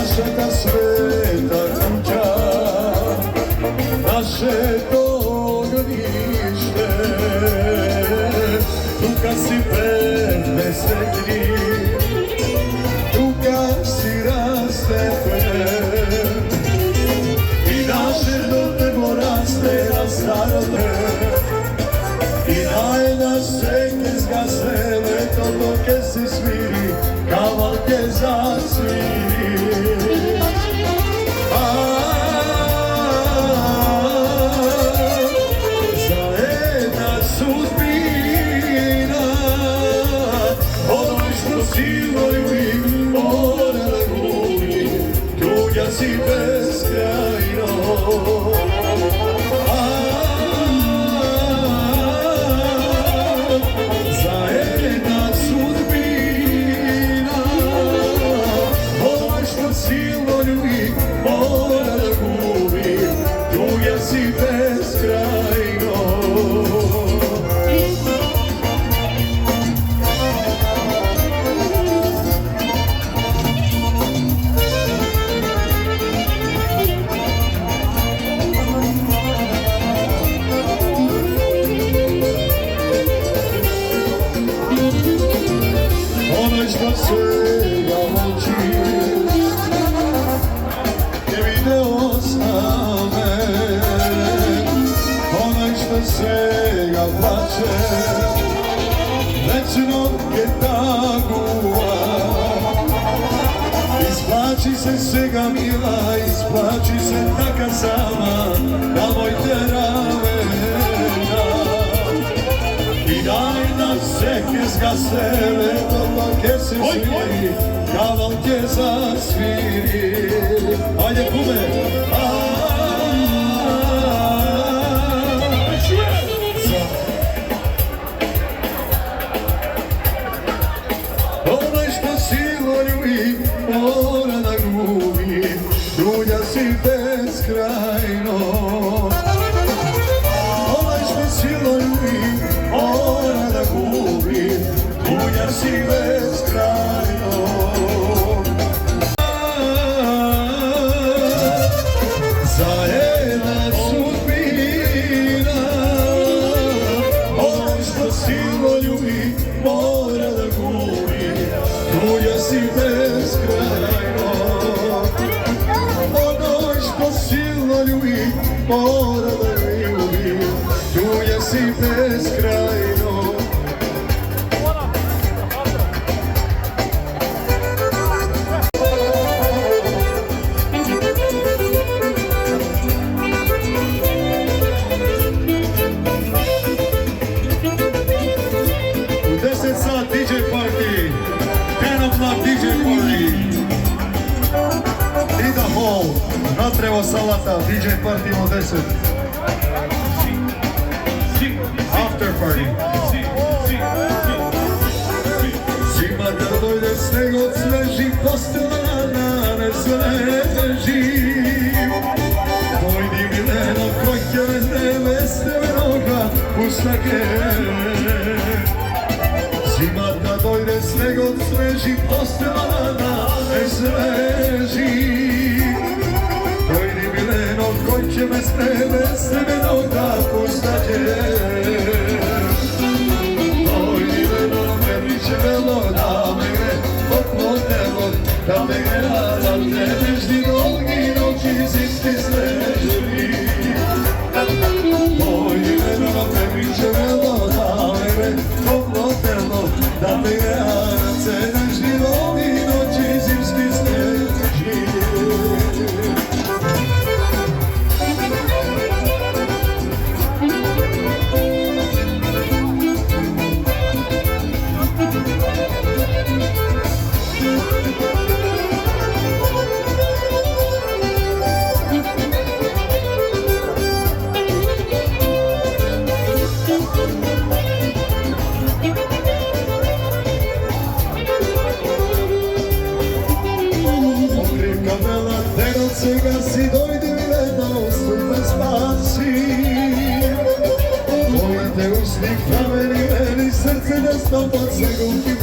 naša ta sveta kuća, naše to ognjište, tu kad si pevne sretni, tu kad si rastepen, i naše do nebo raste na starome, i najna sretne zgasne leto dok se sviri, kavalke zasviri. Zajedna sudbina, onoj što siloj uvijek mora da gubi, tuđa si beskrajno. Zajedna sudbina, onoj što silno ljubi mora da gubi, tuđa si beskrajno. Onaj što svega moći je video same, onaj što svega plače večno je taguva. Isplači se svega mila, isplači se taka sama, da moj teravena. I daj nam seke zgase leto dok se sviri, kavalke zasviri. Ajde kume! Onaj što silno ljubi mora da gubi, tuđa si beskrajno. Onaj što silno ljubi mora da gubi, tuđa si beskrajno. Zajedna sudbina, onaj što silno ljubi mora da gubi, tuđa si beskrajno. Onaj što silno ljubi mora da ljubi, tuđa si beskrajno. U 10 sat DJ party, 10 o'clock DJ party. In the hall, Natrevo salata, DJ party u 10. After party. Zima da dojde sneg od sveži, postelana ne sveži. Dojdi Mileno, kojke vreme s tebenoga pustake. Zima da dojde sneg od sveži, postelana ne sveži. Dojdi Mileno, kojke me s tebenoga pustake. Da me gre toplo telo, da me grela, da te nežni dolgi noći zimski snežni. Moj veno me priče velo, da me gre toplo telo, da me grela, da te nežni dolgi noći zimski snežni. Svega si dojdi Milena, ustup me spasi. Moj te usnik prameni meni, srce desno pod snegom ti